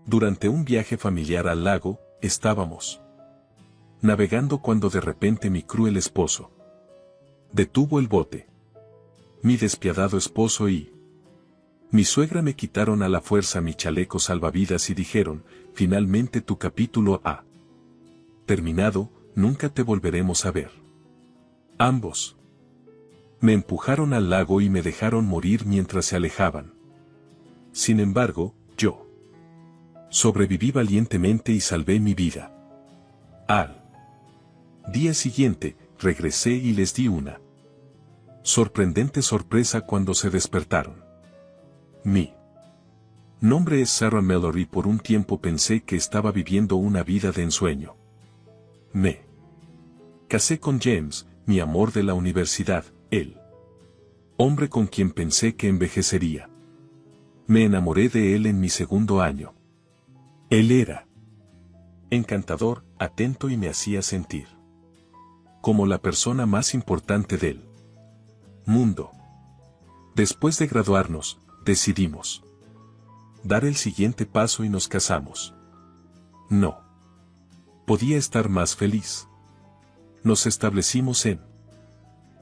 Durante un viaje familiar al lago, estábamos navegando cuando de repente mi cruel esposo detuvo el bote. Mi despiadado esposo y mi suegra me quitaron a la fuerza mi chaleco salvavidas y dijeron, finalmente tu capítulo ha terminado, nunca te volveremos a ver. Ambos me empujaron al lago y me dejaron morir mientras se alejaban. Sin embargo, yo sobreviví valientemente y salvé mi vida. Al día siguiente, regresé y les di una sorprendente sorpresa cuando se despertaron. Mi nombre es Sarah Mallory. Por un tiempo pensé que estaba viviendo una vida de ensueño. Me casé con James, mi amor de la universidad, el hombre con quien pensé que envejecería. Me enamoré de él en mi segundo año. Él era encantador, atento y me hacía sentir como la persona más importante del mundo. Después de graduarnos, decidimos dar el siguiente paso y nos casamos. No podía estar más feliz. Nos establecimos en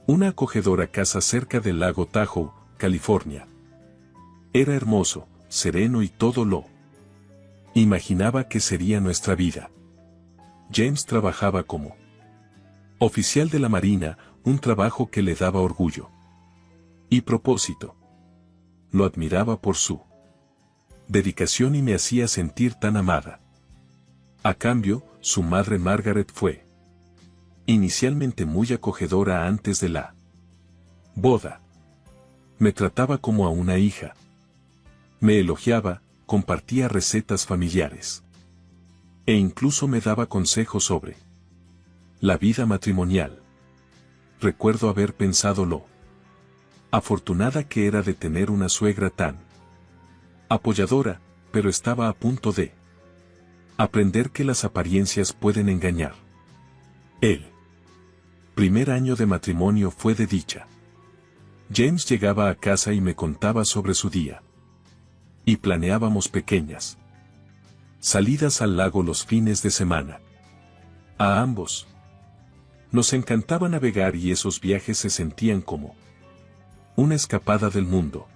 una acogedora casa cerca del lago Tahoe, California. Era hermoso, sereno y todo lo imaginaba que sería nuestra vida. James trabajaba como oficial de la Marina, un trabajo que le daba orgullo y propósito. Lo admiraba por su dedicación y me hacía sentir tan amada. A cambio, su madre Margaret fue inicialmente muy acogedora antes de la boda. Me trataba como a una hija. Me elogiaba, compartía recetas familiares e incluso me daba consejos sobre la vida matrimonial. Recuerdo haber pensado lo afortunada que era de tener una suegra tan apoyadora, pero estaba a punto de aprender que las apariencias pueden engañar. El primer año de matrimonio fue de dicha. James llegaba a casa y me contaba sobre su día. Y planeábamos pequeñas salidas al lago los fines de semana. A ambos nos encantaba navegar y esos viajes se sentían como una escapada del mundo.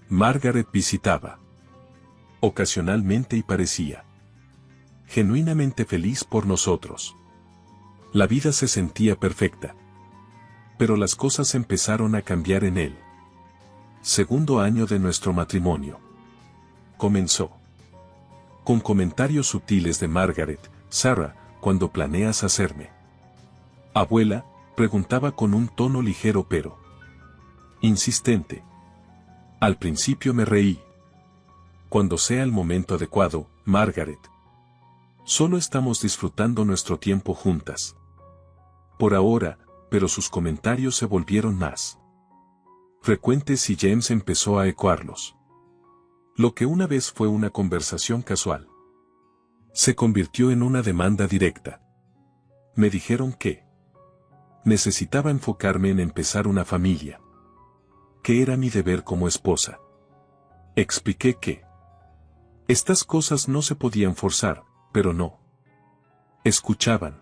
Margaret visitaba ocasionalmente y parecía genuinamente feliz por nosotros. La vida se sentía perfecta. Pero las cosas empezaron a cambiar en el segundo año de nuestro matrimonio. Comenzó con comentarios sutiles de Margaret. Sarah, ¿cuándo planeas hacerme abuela?, preguntaba con un tono ligero pero insistente. Al principio me reí. Cuando sea el momento adecuado, Margaret. Solo estamos disfrutando nuestro tiempo juntas. Por ahora, pero sus comentarios se volvieron más frecuentes y James empezó a ecoarlos. Lo que una vez fue una conversación casual se convirtió en una demanda directa. Me dijeron que necesitaba enfocarme en empezar una familia, que era mi deber como esposa. Expliqué que estas cosas no se podían forzar, pero no escuchaban.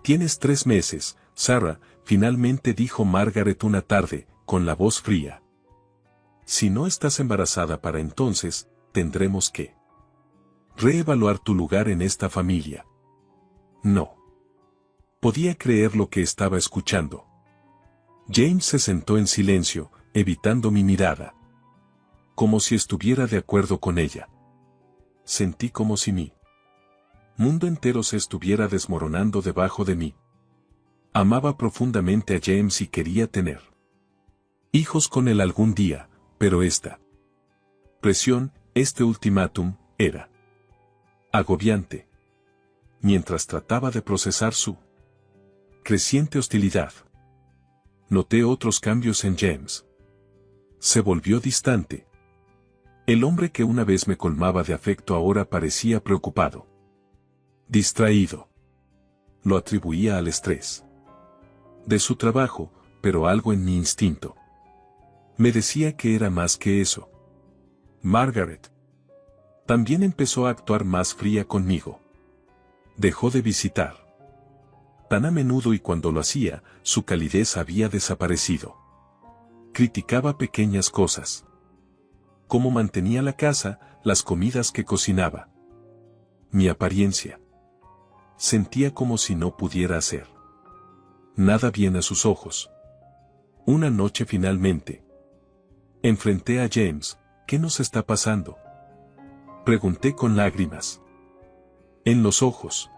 Tienes 3 meses, Sarah, finalmente dijo Margaret una tarde, con la voz fría. Si no estás embarazada para entonces, tendremos que reevaluar tu lugar en esta familia. No podía creer lo que estaba escuchando. James se sentó en silencio, evitando mi mirada, como si estuviera de acuerdo con ella. Sentí como si mi mundo entero se estuviera desmoronando debajo de mí. Amaba profundamente a James y quería tener hijos con él algún día, pero esta presión, este ultimátum, era agobiante. Mientras trataba de procesar su creciente hostilidad, noté otros cambios en James. Se volvió distante. El hombre que una vez me colmaba de afecto ahora parecía preocupado. Distraído. Lo atribuía al estrés de su trabajo, pero algo en mi instinto me decía que era más que eso. Margaret También empezó a actuar más fría conmigo. Dejó de visitar tan a menudo y cuando lo hacía, su calidez había desaparecido. Criticaba pequeñas cosas. Cómo mantenía la casa, las comidas que cocinaba. Mi apariencia. Sentía como si no pudiera hacer nada bien a sus ojos. Una noche finalmente enfrenté a James. ¿Qué nos está pasando?, pregunté con lágrimas en los ojos.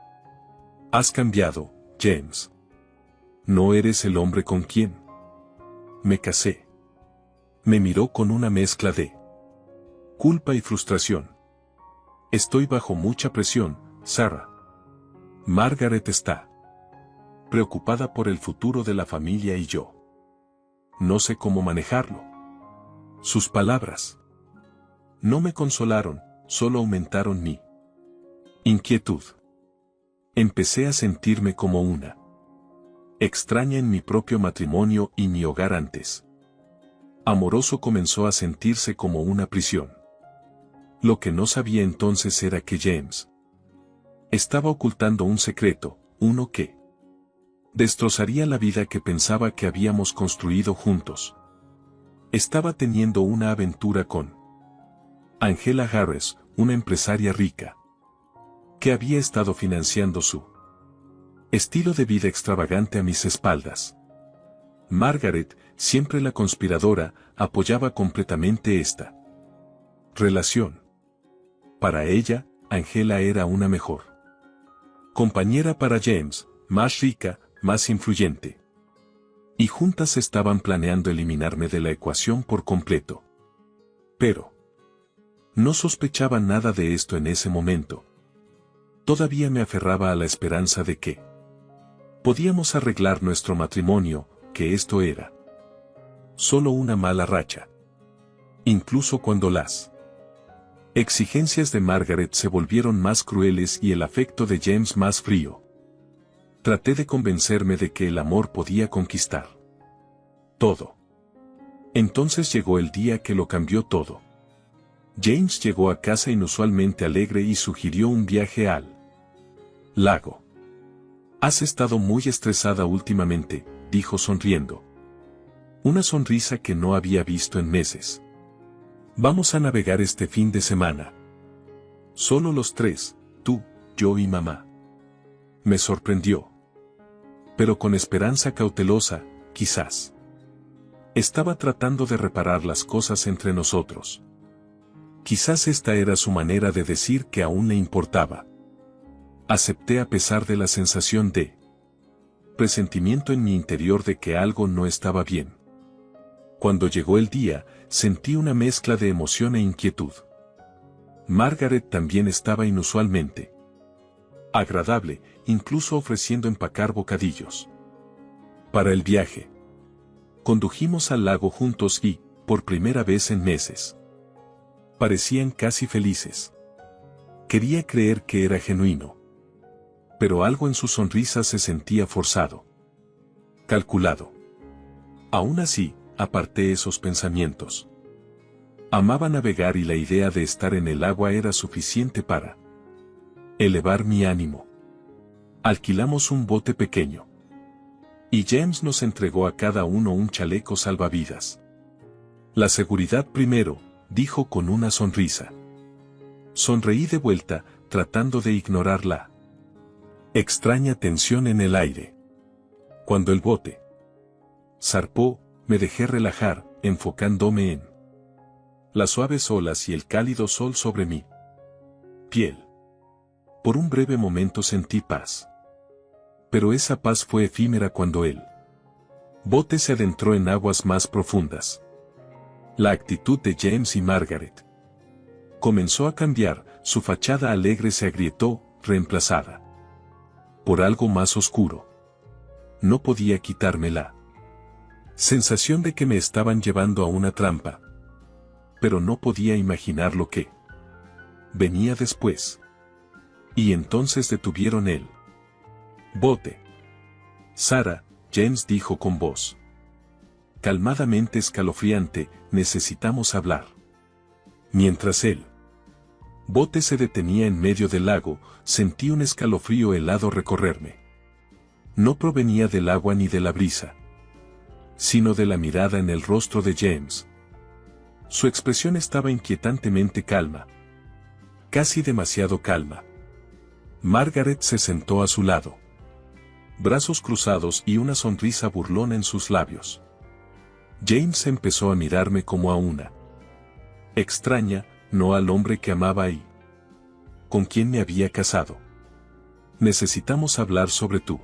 Has cambiado, James. No eres el hombre con quien me casé. Me miró con una mezcla de culpa y frustración. Estoy bajo mucha presión, Sarah. Margaret está preocupada por el futuro de la familia y yo no sé cómo manejarlo. Sus palabras no me consolaron, solo aumentaron mi inquietud. Empecé a sentirme como una extraña en mi propio matrimonio y mi hogar antes amoroso comenzó a sentirse como una prisión. Lo que no sabía entonces era que James estaba ocultando un secreto, uno que destrozaría la vida que pensaba que habíamos construido juntos. Estaba teniendo una aventura con Angela Harris, una empresaria rica, que había estado financiando su estilo de vida extravagante a mis espaldas. Margaret, siempre la conspiradora, apoyaba completamente esta relación. Para ella, Angela era una mejor compañera para James, más rica, más influyente. Y juntas estaban planeando eliminarme de la ecuación por completo. Pero no sospechaba nada de esto en ese momento. Todavía me aferraba a la esperanza de que podíamos arreglar nuestro matrimonio, que esto era solo una mala racha. Incluso cuando las exigencias de Margaret se volvieron más crueles y el afecto de James más frío, traté de convencerme de que el amor podía conquistar todo. Entonces llegó el día que lo cambió todo. James llegó a casa inusualmente alegre y sugirió un viaje al lago. Has estado muy estresada últimamente, dijo sonriendo. Una sonrisa que no había visto en meses. Vamos a navegar este fin de semana. Solo los tres, tú, yo y mamá. Me sorprendió. Pero con esperanza cautelosa, quizás. Estaba tratando de reparar las cosas entre nosotros. Quizás esta era su manera de decir que aún le importaba. Acepté a pesar de la sensación de presentimiento en mi interior de que algo no estaba bien. Cuando llegó el día, sentí una mezcla de emoción e inquietud. Margaret también estaba inusualmente agradable, incluso ofreciendo empacar bocadillos para el viaje. Condujimos al lago juntos y, por primera vez en meses, parecían casi felices. Quería creer que era genuino. Pero algo en su sonrisa se sentía forzado. Calculado. Aún así, aparté esos pensamientos. Amaba navegar y la idea de estar en el agua era suficiente para elevar mi ánimo. Alquilamos un bote pequeño. Y James nos entregó a cada uno un chaleco salvavidas. La seguridad primero, dijo con una sonrisa. Sonreí de vuelta, tratando de ignorar la extraña tensión en el aire. Cuando el bote zarpó, me dejé relajar, enfocándome en las suaves olas y el cálido sol sobre mi piel. Por un breve momento sentí paz. Pero esa paz fue efímera cuando el bote se adentró en aguas más profundas. La actitud de James y Margaret comenzó a cambiar, su fachada alegre se agrietó, reemplazada por algo más oscuro. No podía quitarme la sensación de que me estaban llevando a una trampa. Pero no podía imaginar lo que venía después. Y entonces detuvieron el bote. Sarah, James dijo con voz calmadamente escalofriante, necesitamos hablar. Mientras él Bote se detenía en medio del lago, sentí un escalofrío helado recorrerme. No provenía del agua ni de la brisa, sino de la mirada en el rostro de James. Su expresión estaba inquietantemente calma, casi demasiado calma. Margaret se sentó a su lado, brazos cruzados y una sonrisa burlona en sus labios. James empezó a mirarme como a una extraña, no al hombre que amaba y con quien me había casado. Necesitamos hablar sobre tu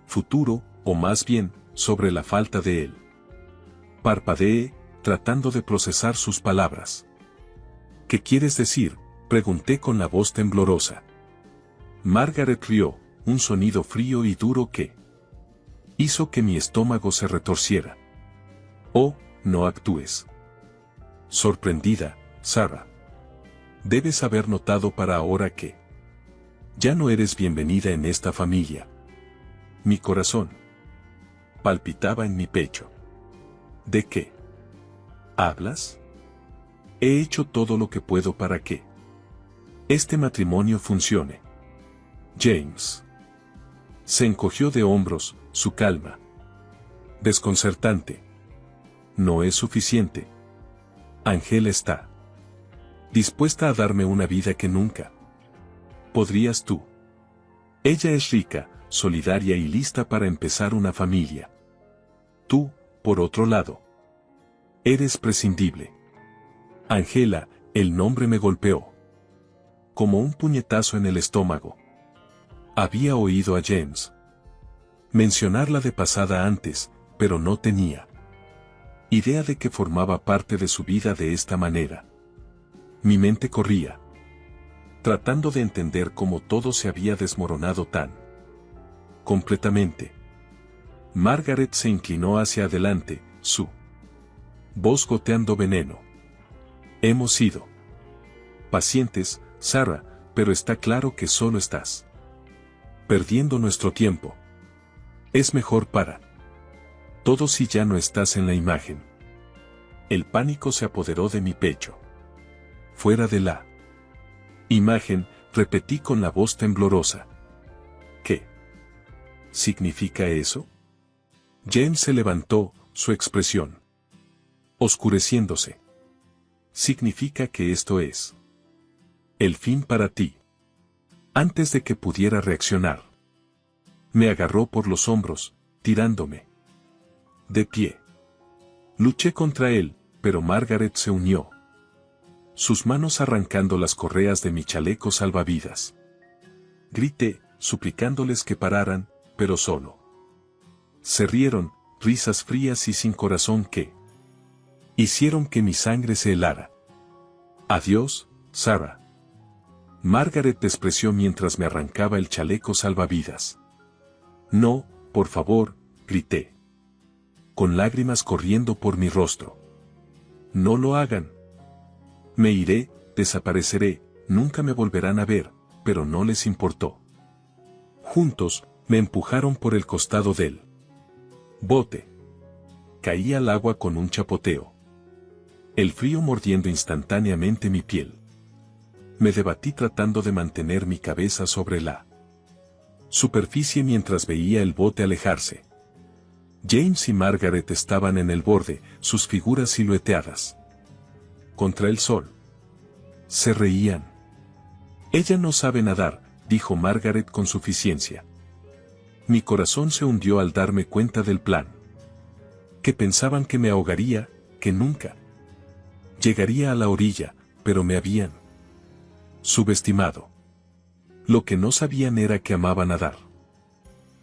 futuro, o más bien, sobre la falta de él. Parpadeé, tratando de procesar sus palabras. ¿Qué quieres decir?, pregunté con la voz temblorosa. Margaret rió, un sonido frío y duro que hizo que mi estómago se retorciera. Oh, no actúes sorprendida, Sarah. Debes haber notado para ahora que ya no eres bienvenida en esta familia. Mi corazón palpitaba en mi pecho. ¿De qué hablas? He hecho todo lo que puedo para que este matrimonio funcione. James se encogió de hombros, su calma desconcertante. No es suficiente. Angela está dispuesta a darme una vida que nunca podrías tú. Ella es rica, solidaria y lista para empezar una familia. Tú, por otro lado, eres prescindible. Angela, el nombre me golpeó como un puñetazo en el estómago. Había oído a James mencionarla de pasada antes, pero no tenía idea de que formaba parte de su vida de esta manera. Mi mente corría, tratando de entender cómo todo se había desmoronado tan completamente. Margaret se inclinó hacia adelante, su voz goteando veneno. Hemos sido pacientes, Sarah, pero está claro que solo estás perdiendo nuestro tiempo. Es mejor para todos si ya no estás en la imagen. El pánico se apoderó de mi pecho. Fuera de la imagen, repetí con la voz temblorosa. ¿Qué significa eso? James se levantó, su expresión oscureciéndose. Significa que esto es el fin para ti. Antes de que pudiera reaccionar, me agarró por los hombros, tirándome de pie. Luché contra él, pero Margaret se unió, sus manos arrancando las correas de mi chaleco salvavidas. Grité, suplicándoles que pararan, pero solo se rieron, risas frías y sin corazón que hicieron que mi sangre se helara. Adiós, Sarah. Margaret despreció mientras me arrancaba el chaleco salvavidas. No, por favor, grité, con lágrimas corriendo por mi rostro. No lo hagan. Me iré, desapareceré, nunca me volverán a ver, pero no les importó. Juntos, me empujaron por el costado del bote. Caí al agua con un chapoteo, el frío mordiendo instantáneamente mi piel. Me debatí tratando de mantener mi cabeza sobre la superficie mientras veía el bote alejarse. James y Margaret estaban en el borde, sus figuras silueteadas contra el sol. Se reían. Ella no sabe nadar, dijo Margaret con suficiencia. Mi corazón se hundió al darme cuenta del plan. Que pensaban que me ahogaría, que nunca llegaría a la orilla, pero me habían subestimado. Lo que no sabían era que amaba nadar.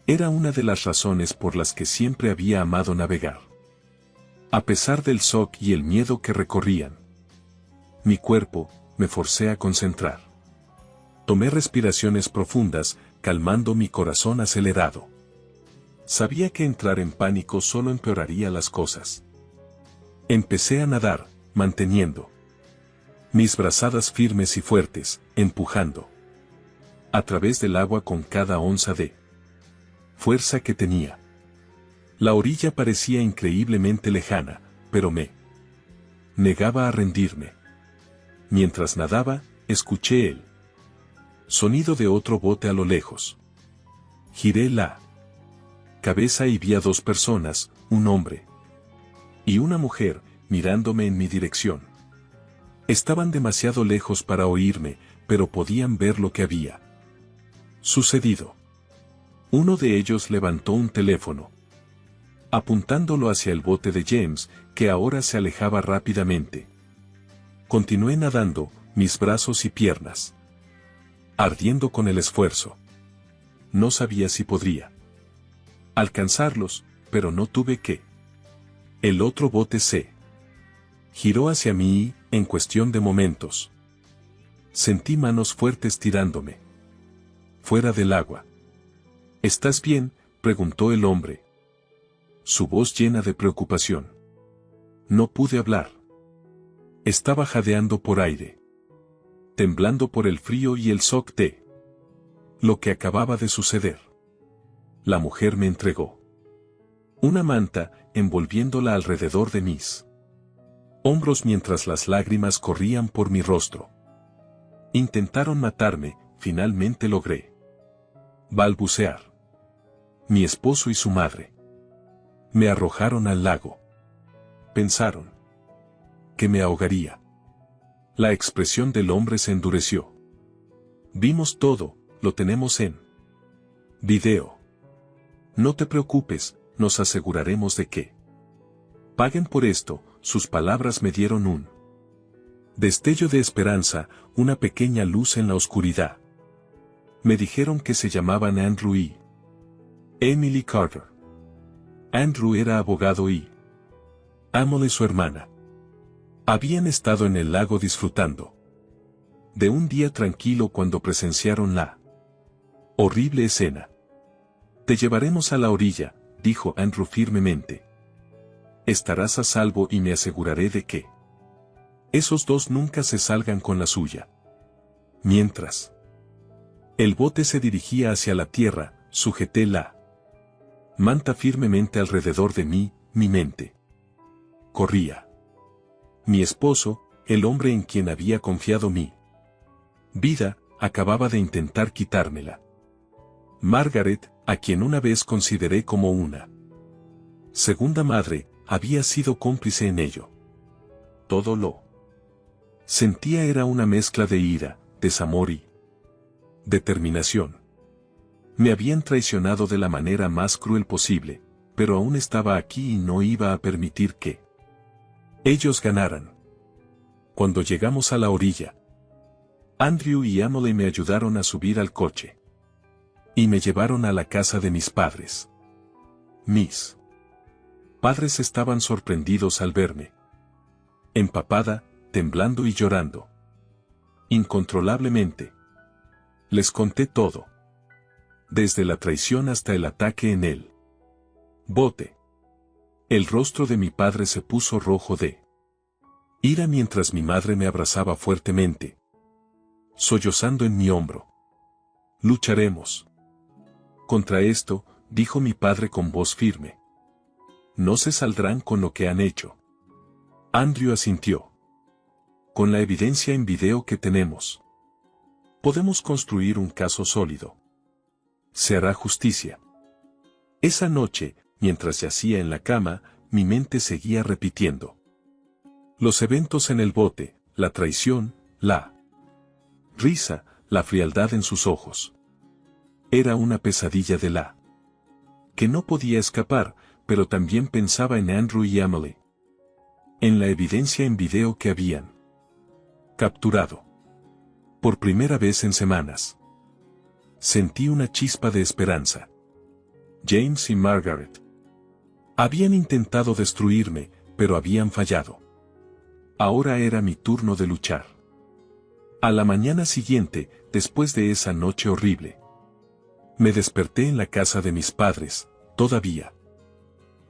Era una de las razones por las que siempre había amado navegar. A pesar del shock y el miedo que recorrían mi cuerpo, me forcé a concentrar. Tomé respiraciones profundas, calmando mi corazón acelerado. Sabía que entrar en pánico solo empeoraría las cosas. Empecé a nadar, manteniendo mis brazadas firmes y fuertes, empujando a través del agua con cada onza de fuerza que tenía. La orilla parecía increíblemente lejana, pero me negaba a rendirme. Mientras nadaba, escuché el sonido de otro bote a lo lejos. Giré la cabeza y vi a dos personas, un hombre y una mujer, mirándome en mi dirección. Estaban demasiado lejos para oírme, pero podían ver lo que había sucedido. Uno de ellos levantó un teléfono, apuntándolo hacia el bote de James, que ahora se alejaba rápidamente. Continué nadando, mis brazos y piernas ardiendo con el esfuerzo. No sabía si podría alcanzarlos, pero no tuve que. El otro bote se giró hacia mí y, en cuestión de momentos, sentí manos fuertes tirándome fuera del agua. ¿Estás bien?, preguntó el hombre, su voz llena de preocupación. No pude hablar. Estaba jadeando por aire, temblando por el frío y el shock de lo que acababa de suceder. La mujer me entregó una manta, envolviéndola alrededor de mis hombros mientras las lágrimas corrían por mi rostro. Intentaron matarme, finalmente logré balbucear. Mi esposo y su madre me arrojaron al lago. Pensaron que me ahogaría. La expresión del hombre se endureció. Vimos todo, lo tenemos en video. No te preocupes, nos aseguraremos de que paguen por esto. Sus palabras me dieron un destello de esperanza, una pequeña luz en la oscuridad. Me dijeron que se llamaban Andrew y Emily Carter. Andrew era abogado y Emily su hermana. Habían estado en el lago disfrutando de un día tranquilo cuando presenciaron la horrible escena. Te llevaremos a la orilla, dijo Andrew firmemente. Estarás a salvo y me aseguraré de que esos dos nunca se salgan con la suya. Mientras el bote se dirigía hacia la tierra, sujeté la manta firmemente alrededor de mí, mi mente corría. Mi esposo, el hombre en quien había confiado mi vida, acababa de intentar quitármela. Margaret, a quien una vez consideré como una segunda madre, había sido cómplice en ello. Todo lo sentía era una mezcla de ira, desamor y determinación. Me habían traicionado de la manera más cruel posible, pero aún estaba aquí y no iba a permitir que ellos ganaran. Cuando llegamos a la orilla, Andrew y Emily me ayudaron a subir al coche y me llevaron a la casa de mis padres. Mis padres estaban sorprendidos al verme empapada, temblando y llorando incontrolablemente. Les conté todo, desde la traición hasta el ataque en el bote. El rostro de mi padre se puso rojo de ira mientras mi madre me abrazaba fuertemente, sollozando en mi hombro. Lucharemos contra esto, dijo mi padre con voz firme. No se saldrán con lo que han hecho. Andrew asintió. Con la evidencia en video que tenemos, podemos construir un caso sólido. Se hará justicia. Esa noche, mientras yacía en la cama, mi mente seguía repitiendo los eventos en el bote, la traición, la risa, la frialdad en sus ojos. Era una pesadilla de la que no podía escapar, pero también pensaba en Andrew y Emily, en la evidencia en video que habían capturado. Por primera vez en semanas, sentí una chispa de esperanza. James y Margaret habían intentado destruirme, pero habían fallado. Ahora era mi turno de luchar. A la mañana siguiente, después de esa noche horrible, me desperté en la casa de mis padres, todavía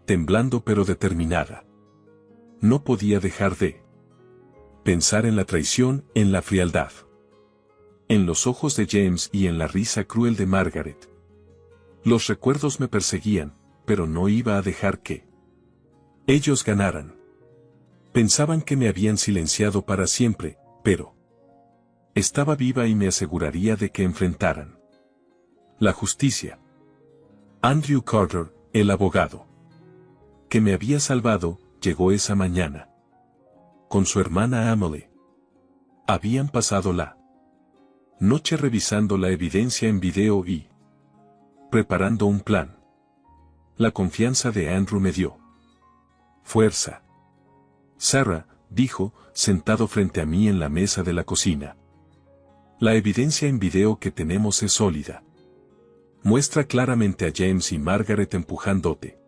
temblando pero determinada. No podía dejar de pensar en la traición, en la frialdad, en los ojos de James y en la risa cruel de Margaret. Los recuerdos me perseguían, pero no iba a dejar que ellos ganaran. Pensaban que me habían silenciado para siempre, pero Estaba viva y me aseguraría de que enfrentaran la justicia. Andrew Carter, el abogado que me había salvado, llegó esa mañana con su hermana Emily. Habían pasado la noche revisando la evidencia en video y preparando un plan. La confianza de Andrew me dio fuerza. Sarah, dijo, sentado frente a mí en la mesa de la cocina. La evidencia en video que tenemos es sólida. Muestra claramente a James y Margaret empujándote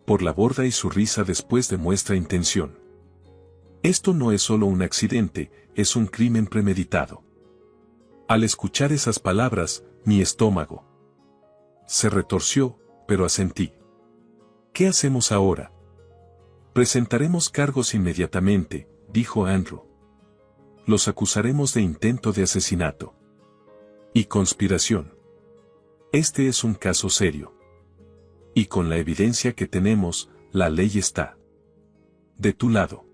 por la borda y su risa después demuestra intención. Esto no es solo un accidente, es un crimen premeditado. Al escuchar esas palabras, mi estómago se retorció, pero asentí. ¿Qué hacemos ahora? Presentaremos cargos inmediatamente, dijo Andrew. Los acusaremos de intento de asesinato y conspiración. Este es un caso serio. Y con la evidencia que tenemos, la ley está de tu lado.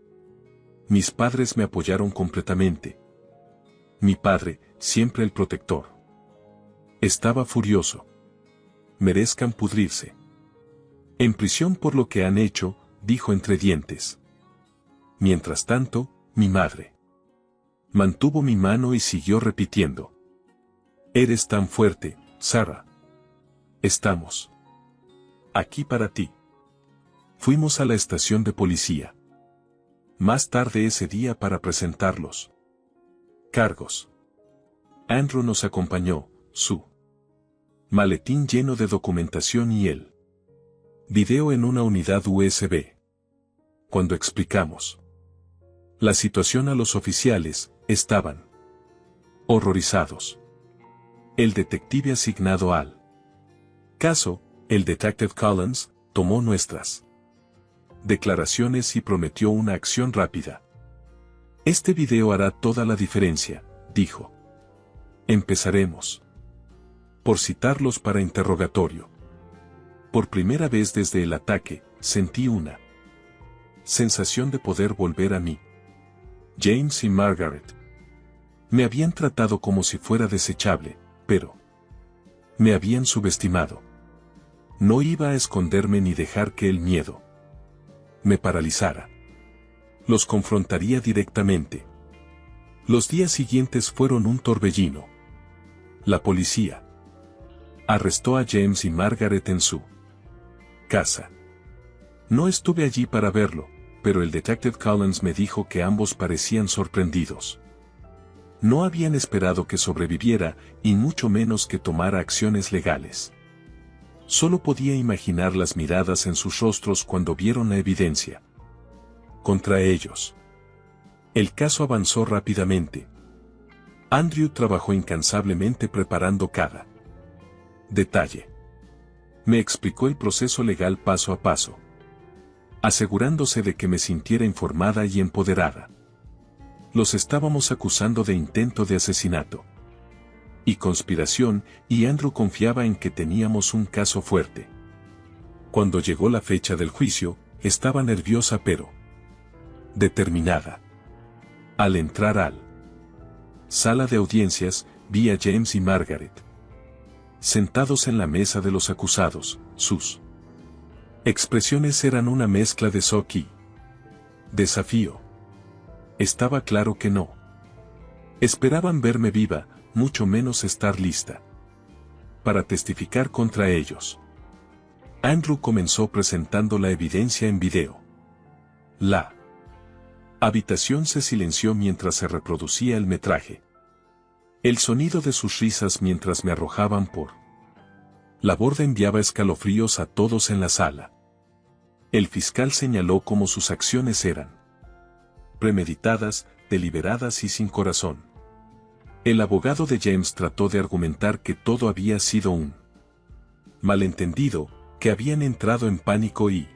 Mis padres me apoyaron completamente. Mi padre, siempre el protector, estaba furioso. Merezcan pudrirse en prisión por lo que han hecho, dijo entre dientes. Mientras tanto, mi madre mantuvo mi mano y siguió repitiendo. Eres tan fuerte, Sarah. Estamos aquí para ti. Fuimos a la estación de policía más tarde ese día para presentar los cargos. Andrew nos acompañó, su maletín lleno de documentación y el video en una unidad USB. Cuando explicamos la situación a los oficiales, estaban horrorizados. El detective asignado al caso, el detective Collins, tomó nuestras declaraciones y prometió una acción rápida. Este video hará toda la diferencia, dijo. Empezaremos por citarlos para interrogatorio. Por primera vez desde el ataque, sentí una sensación de poder volver a mí. James y Margaret me habían tratado como si fuera desechable, pero me habían subestimado. No iba a esconderme ni dejar que el miedo me paralizara. Los confrontaría directamente. Los días siguientes fueron un torbellino. La policía arrestó a James y Margaret en su casa. No estuve allí para verlo, pero el detective Collins me dijo que ambos parecían sorprendidos. No habían esperado que sobreviviera, y mucho menos que tomara acciones legales. Solo podía imaginar las miradas en sus rostros cuando vieron la evidencia contra ellos. El caso avanzó rápidamente. Andrew trabajó incansablemente preparando cada detalle. Me explicó el proceso legal paso a paso, asegurándose de que me sintiera informada y empoderada. Los estábamos acusando de intento de asesinato y conspiración, y Andrew confiaba en que teníamos un caso fuerte. Cuando llegó la fecha del juicio, estaba nerviosa pero determinada. Al entrar al sala de audiencias, vi a James y Margaret sentados en la mesa de los acusados. Sus expresiones eran una mezcla de shock y desafío. Estaba claro que no esperaban verme viva, mucho menos estar lista para testificar contra ellos. Andrew comenzó presentando la evidencia en video. La habitación se silenció mientras se reproducía el metraje. El sonido de sus risas mientras me arrojaban por la borda enviaba escalofríos a todos en la sala. El fiscal señaló cómo sus acciones eran premeditadas, deliberadas y sin corazón. El abogado de James trató de argumentar que todo había sido un malentendido, que habían entrado en pánico y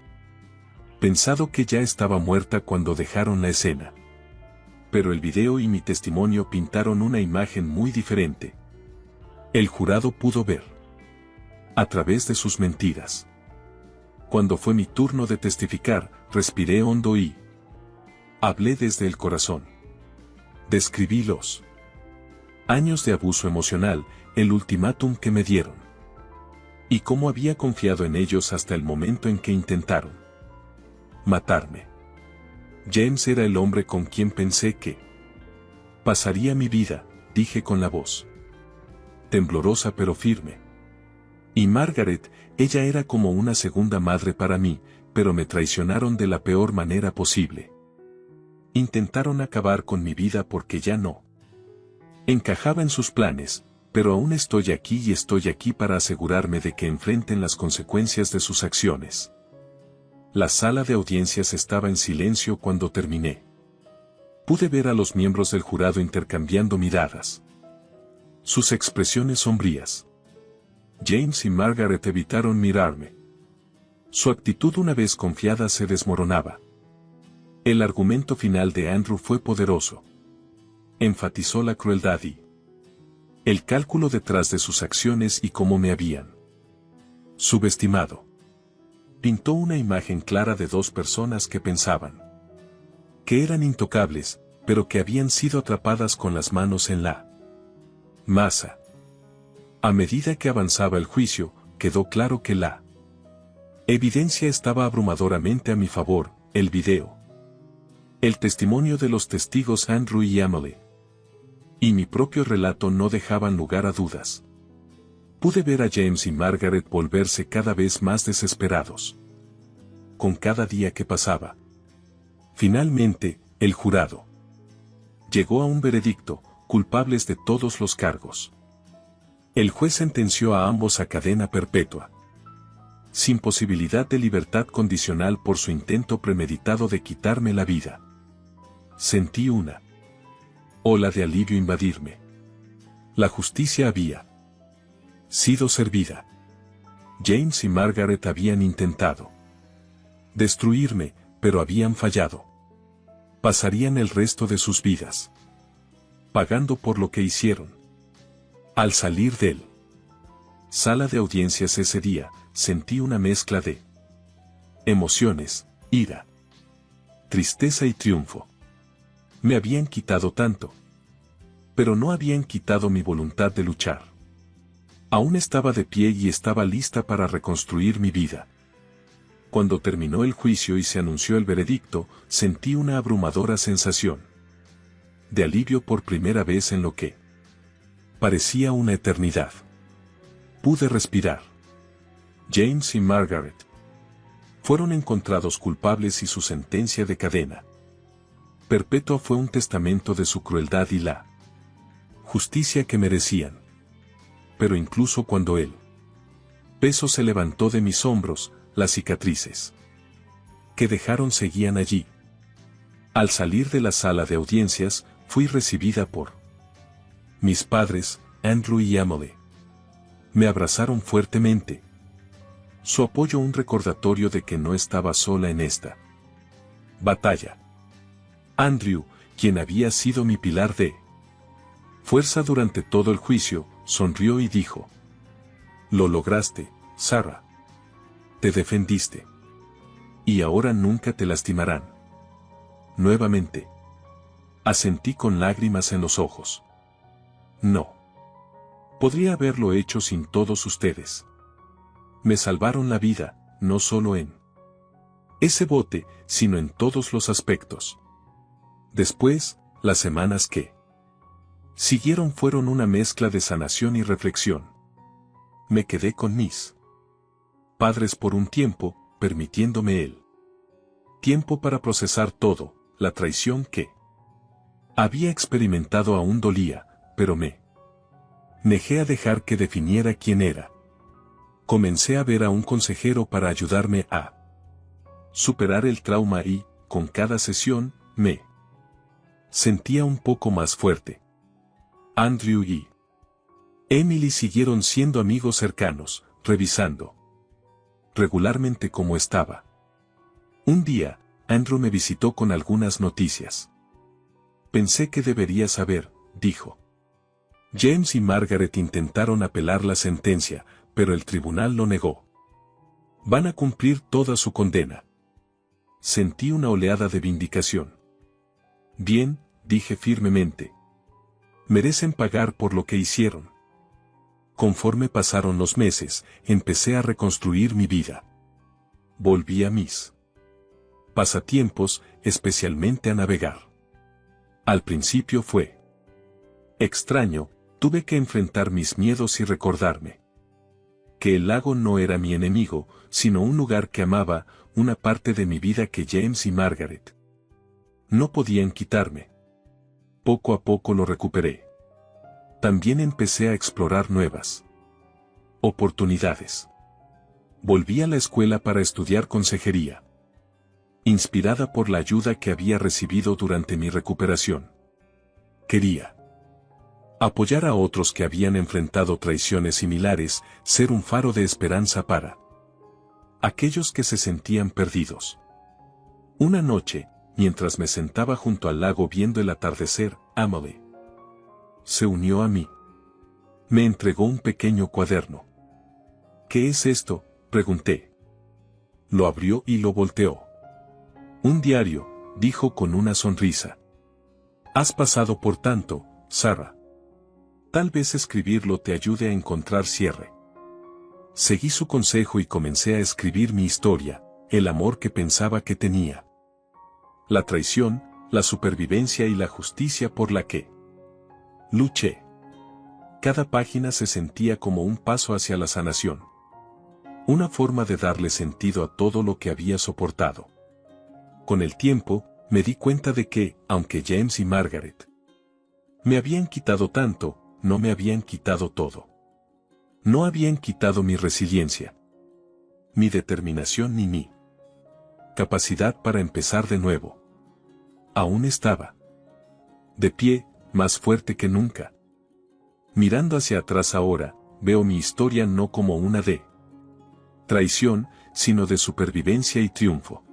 pensado que ya estaba muerta cuando dejaron la escena. Pero el video y mi testimonio pintaron una imagen muy diferente. El jurado pudo ver a través de sus mentiras. Cuando fue mi turno de testificar, respiré hondo y hablé desde el corazón. Describí los Años de abuso emocional, el ultimátum que me dieron. Y cómo había confiado en ellos hasta el momento en que intentaron matarme. James era el hombre con quien pensé que pasaría mi vida, dije con la voz temblorosa pero firme. Y Margaret, ella era como una segunda madre para mí, pero me traicionaron de la peor manera posible. Intentaron acabar con mi vida porque ya no encajaba en sus planes, pero aún estoy aquí y estoy aquí para asegurarme de que enfrenten las consecuencias de sus acciones. La sala de audiencias estaba en silencio cuando terminé. Pude ver a los miembros del jurado intercambiando miradas. Sus expresiones sombrías. James y Margaret evitaron mirarme. Su actitud una vez confiada se desmoronaba. El argumento final de Andrew fue poderoso. Enfatizó la crueldad y el cálculo detrás de sus acciones y cómo me habían subestimado. Pintó una imagen clara de dos personas que pensaban que eran intocables, pero que habían sido atrapadas con las manos en la masa. A medida que avanzaba el juicio, quedó claro que la evidencia estaba abrumadoramente a mi favor, el video, el testimonio de los testigos Andrew y Emily, y mi propio relato no dejaban lugar a dudas. Pude ver a James y Margaret volverse cada vez más desesperados. Con cada día que pasaba. Finalmente, el jurado llegó a un veredicto, culpables de todos los cargos. El juez sentenció a ambos a cadena perpetua, sin posibilidad de libertad condicional por su intento premeditado de quitarme la vida. Sentí una ola de alivio invadirme. La justicia había sido servida. James y Margaret habían intentado destruirme, pero habían fallado. Pasarían el resto de sus vidas pagando por lo que hicieron. Al salir de sala de audiencias ese día, sentí una mezcla de emociones, ira, tristeza y triunfo. Me habían quitado tanto, pero no habían quitado mi voluntad de luchar. Aún estaba de pie y estaba lista para reconstruir mi vida. Cuando terminó el juicio y se anunció el veredicto, sentí una abrumadora sensación de alivio por primera vez en lo que parecía una eternidad. Pude respirar. James y Margaret fueron encontrados culpables y su sentencia de cadena perpetua fue un testamento de su crueldad y la justicia que merecían. Pero incluso cuando el peso se levantó de mis hombros, las cicatrices que dejaron seguían allí. Al salir de la sala de audiencias, fui recibida por mis padres, Andrew y Emily. Me abrazaron fuertemente. Su apoyo un recordatorio de que no estaba sola en esta batalla. Andrew, quien había sido mi pilar de fuerza durante todo el juicio, sonrió y dijo: "Lo lograste, Sarah. Te defendiste. Y ahora nunca te lastimarán". Nuevamente. Asentí con lágrimas en los ojos. No. Podría haberlo hecho sin todos ustedes. Me salvaron la vida, no solo en ese bote, sino en todos los aspectos. Después, las semanas que siguieron fueron una mezcla de sanación y reflexión. Me quedé con mis padres por un tiempo, permitiéndome el tiempo para procesar todo. La traición que había experimentado aún dolía, pero me negé a dejar que definiera quién era. Comencé a ver a un consejero para ayudarme a superar el trauma y, con cada sesión, me sentía un poco más fuerte. Andrew y Emily siguieron siendo amigos cercanos, revisando regularmente cómo estaba. Un día, Andrew me visitó con algunas noticias. Pensé que debería saber, dijo. James y Margaret intentaron apelar la sentencia, pero el tribunal lo negó. Van a cumplir toda su condena. Sentí una oleada de vindicación. Bien, dije firmemente. Merecen pagar por lo que hicieron. Conforme pasaron los meses, empecé a reconstruir mi vida. Volví a mis pasatiempos, especialmente a navegar. Al principio fue extraño, tuve que enfrentar mis miedos y recordarme que el lago no era mi enemigo, sino un lugar que amaba, una parte de mi vida que James y Margaret no podían quitarme. Poco a poco lo recuperé. También empecé a explorar nuevas oportunidades. Volví a la escuela para estudiar consejería, inspirada por la ayuda que había recibido durante mi recuperación. Quería apoyar a otros que habían enfrentado traiciones similares, ser un faro de esperanza para aquellos que se sentían perdidos. Una noche, mientras me sentaba junto al lago viendo el atardecer, Emily se unió a mí. Me entregó un pequeño cuaderno. ¿Qué es esto?, pregunté. Lo abrió y lo volteó. Un diario, dijo con una sonrisa. Has pasado por tanto, Sarah. Tal vez escribirlo te ayude a encontrar cierre. Seguí su consejo y comencé a escribir mi historia, el amor que pensaba que tenía, la traición, la supervivencia y la justicia por la que luché. Cada página se sentía como un paso hacia la sanación. Una forma de darle sentido a todo lo que había soportado. Con el tiempo, me di cuenta de que, aunque James y Margaret me habían quitado tanto, no me habían quitado todo. No habían quitado mi resiliencia, mi determinación ni mi capacidad para empezar de nuevo. Aún estaba de pie, más fuerte que nunca. Mirando hacia atrás ahora, veo mi historia no como una de traición, sino de supervivencia y triunfo.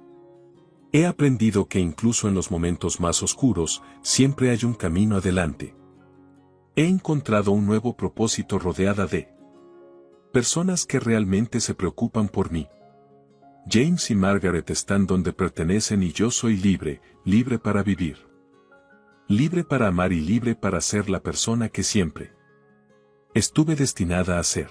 He aprendido que incluso en los momentos más oscuros, siempre hay un camino adelante. He encontrado un nuevo propósito rodeada de personas que realmente se preocupan por mí. James y Margaret están donde pertenecen y yo soy libre, libre para vivir. Libre para amar y libre para ser la persona que siempre estuve destinada a ser.